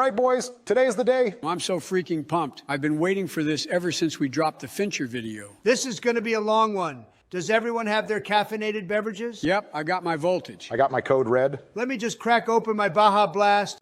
right, boys, today's the day. I'm so freaking pumped. I've been waiting for this ever since we dropped the Fincher video. This is going to be a long one. Does everyone have their caffeinated beverages? Yep, I got my voltage. I got my code red. Let me just crack open my Baja Blast.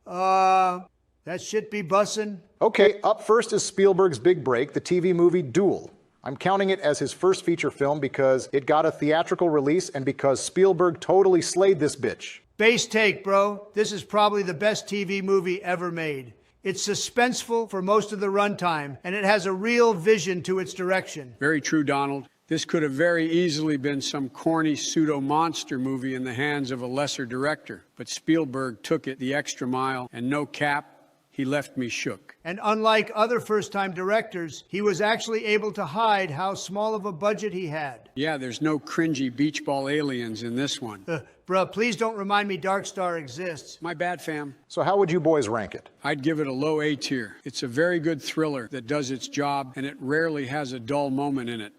That shit be bussin'. Okay, up first is Spielberg's big break, the TV movie Duel. I'm counting it as his first feature film because it got a theatrical release and because Spielberg totally slayed this bitch. Base take, bro. This is probably the best TV movie ever made. It's suspenseful for most of the runtime, and it has a real vision to its direction. Very true, Donald. This could have very easily been some corny pseudo-monster movie in the hands of a lesser director. But Spielberg took it the extra mile, and no cap, he left me shook. And unlike other first-time directors, he was actually able to hide how small of a budget he had. Yeah, there's no cringy beach ball aliens in this one. Bruh, please don't remind me Dark Star exists. My bad, fam. So how would you boys rank it? I'd give it a low A tier. It's a very good thriller that does its job, and it rarely has a dull moment in it.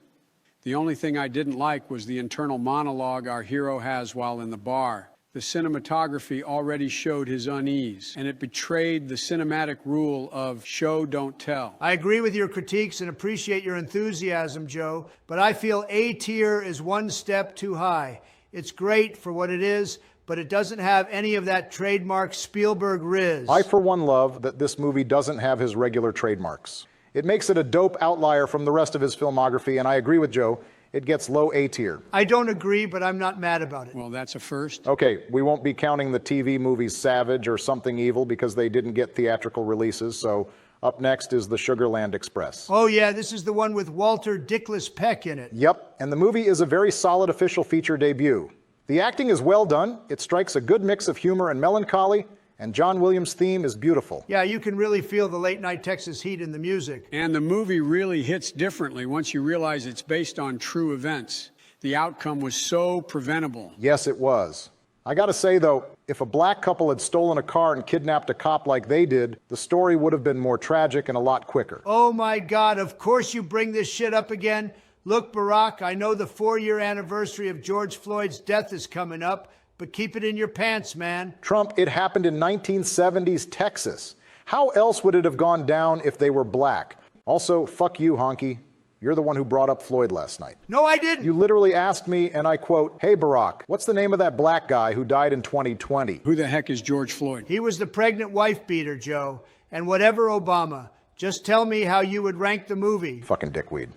The only thing I didn't like was the internal monologue our hero has while in the bar. The cinematography already showed his unease, and it betrayed the cinematic rule of show, don't tell. I agree with your critiques and appreciate your enthusiasm, Joe, but I feel A tier is one step too high. It's great for what it is, but it doesn't have any of that trademark Spielberg riz. I, for one, love that this movie doesn't have his regular trademarks. It makes it a dope outlier from the rest of his filmography, and I agree with Joe. It gets low A tier. I don't agree, but I'm not mad about it. Well, that's a first. Okay, we won't be counting the TV movies Savage or Something Evil because they didn't get theatrical releases, so up next is the Sugarland Express. Oh yeah, this is the one with Walter Dickless Peck in it. Yep, and the movie is a very solid official feature debut. The acting is well done, it strikes a good mix of humor and melancholy, and John Williams' theme is beautiful. Yeah, you can really feel the late-night Texas heat in the music. And the movie really hits differently once you realize it's based on true events. The outcome was so preventable. Yes, it was. I gotta say, though, if a black couple had stolen a car and kidnapped a cop like they did, the story would have been more tragic and a lot quicker. Oh my God, of course you bring this shit up again. Look, Barack, I know the 4-year anniversary of George Floyd's death is coming up, but keep it in your pants, man. Trump, it happened in 1970s Texas. How else would it have gone down if they were black? Also, fuck you, honky. You're the one who brought up Floyd last night. No, I didn't. You literally asked me, and I quote, "Hey, Barack, what's the name of that black guy who died in 2020? Who the heck is George Floyd? He was the pregnant wife beater, Joe. And whatever, Obama. Just tell me how you would rank the movie. Fucking dickweed.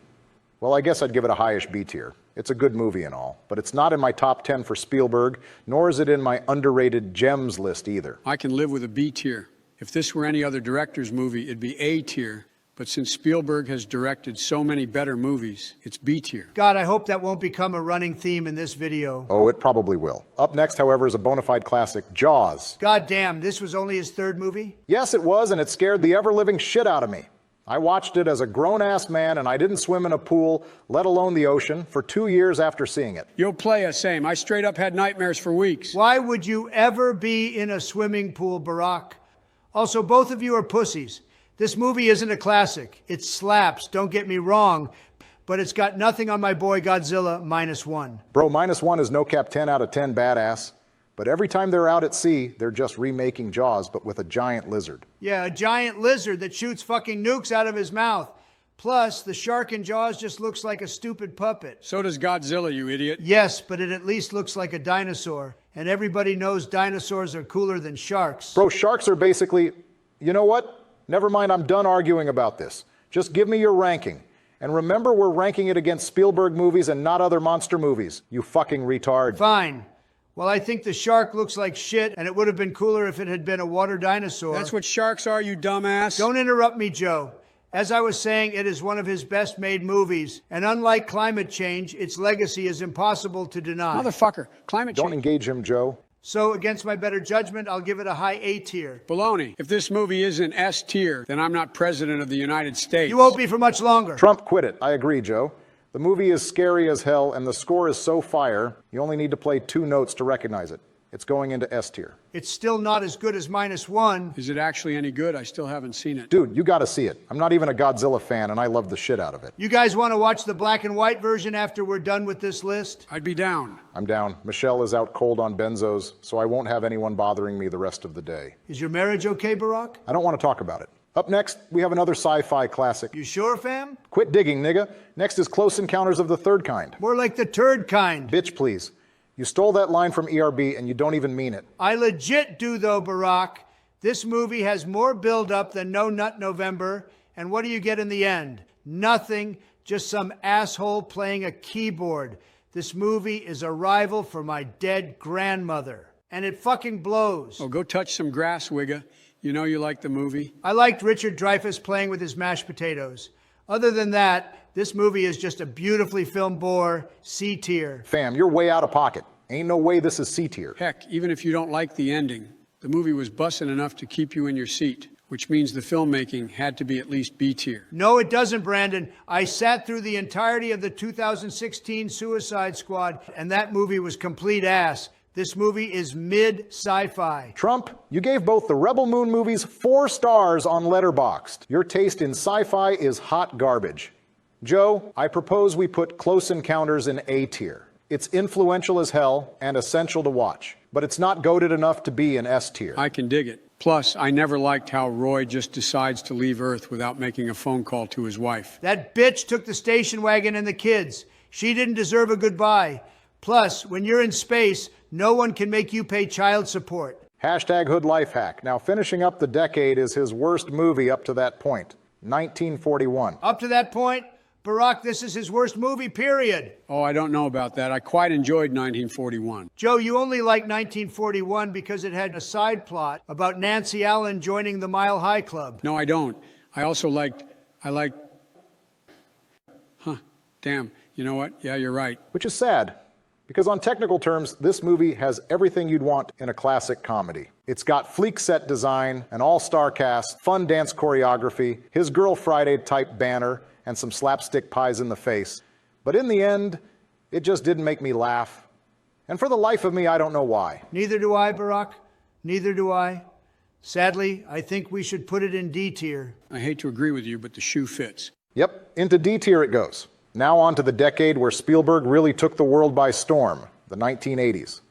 Well, I guess I'd give it a highish B tier. It's a good movie and all, but it's not in my top 10 for Spielberg, nor is it in my underrated gems list either. I can live with a B tier. If this were any other director's movie, it'd be A tier. But since Spielberg has directed so many better movies, it's B tier. God, I hope that won't become a running theme in this video. Oh, it probably will. Up next, however, is a bona fide classic, Jaws. God damn, this was only his third movie? Yes, it was, and it scared the ever-living shit out of me. I watched it as a grown-ass man, and I didn't swim in a pool, let alone the ocean, for 2 years after seeing it. You'll play us, same. I straight up had nightmares for weeks. Why would you ever be in a swimming pool, Barack? Also, both of you are pussies. This movie isn't a classic. It slaps, don't get me wrong, but it's got nothing on my boy Godzilla -1. Bro, -1 is no cap 10 out of 10 badass. But every time they're out at sea, they're just remaking Jaws, but with a giant lizard. Yeah, a giant lizard that shoots fucking nukes out of his mouth. Plus, the shark in Jaws just looks like a stupid puppet. So does Godzilla, you idiot. Yes, but it at least looks like a dinosaur. And everybody knows dinosaurs are cooler than sharks. Bro, sharks are basically, you know what? Never mind, I'm done arguing about this. Just give me your ranking. And remember, we're ranking it against Spielberg movies and not other monster movies, you fucking retard. Fine. Well, I think the shark looks like shit, and it would have been cooler if it had been a water dinosaur. That's what sharks are, you dumbass. Don't interrupt me, Joe. As I was saying, it is one of his best-made movies, and unlike climate change, its legacy is impossible to deny. Motherfucker, climate change. Don't engage him, Joe. So, against my better judgment, I'll give it a high A tier. Baloney. If this movie isn't S tier, then I'm not president of the United States. You won't be for much longer. Trump, quit it. I agree, Joe. The movie is scary as hell, and the score is so fire, you only need to play 2 notes to recognize it. It's going into S tier. It's still not as good as -1. Is it actually any good? I still haven't seen it. Dude, you gotta see it. I'm not even a Godzilla fan, and I love the shit out of it. You guys want to watch the black and white version after we're done with this list? I'd be down. I'm down. Michelle is out cold on benzos, so I won't have anyone bothering me the rest of the day. Is your marriage okay, Barack? I don't want to talk about it. Up next, we have another sci-fi classic. You sure, fam? Quit digging, nigga. Next is Close Encounters of the Third Kind. More like the turd kind. Bitch, please. You stole that line from ERB, and you don't even mean it. I legit do, though, Barack. This movie has more build-up than No Nut November, and what do you get in the end? Nothing, just some asshole playing a keyboard. This movie is a rival for my dead grandmother, and it fucking blows. Oh, go touch some grass, Wigga. You know you like the movie. I liked Richard Dreyfuss playing with his mashed potatoes. Other than that, this movie is just a beautifully filmed bore, C tier. Fam, you're way out of pocket. Ain't no way this is C tier. Heck, even if you don't like the ending, the movie was bussin' enough to keep you in your seat, which means the filmmaking had to be at least B tier. No, it doesn't, Brandon. I sat through the entirety of the 2016 Suicide Squad, and that movie was complete ass. This movie is mid-sci-fi. Trump, you gave both the Rebel Moon movies 4 stars on Letterboxd. Your taste in sci-fi is hot garbage. Joe, I propose we put Close Encounters in A tier. It's influential as hell and essential to watch, but it's not goated enough to be in S tier. I can dig it. Plus, I never liked how Roy just decides to leave Earth without making a phone call to his wife. That bitch took the station wagon and the kids. She didn't deserve a goodbye. Plus, when you're in space, no one can make you pay child support. Hashtag Hood Life Hack. Now, finishing up the decade is his worst movie up to that point, 1941. Up to that point, Barack, this is his worst movie, period. Oh, I don't know about that. I quite enjoyed 1941. Joe, you only like 1941 because it had a side plot about Nancy Allen joining the Mile High Club. No, I don't. I also liked, damn, you know what? Yeah, you're right. Which is sad, because on technical terms, this movie has everything you'd want in a classic comedy. It's got fleek set design, an all-star cast, fun dance choreography, his Girl Friday type banner, and some slapstick pies in the face. But in the end, it just didn't make me laugh. And for the life of me, I don't know why. Neither do I, Barack. Neither do I. Sadly, I think we should put it in D tier. I hate to agree with you, but the shoe fits. Yep, into D tier it goes. Now on to the decade where Spielberg really took the world by storm, the 1980s.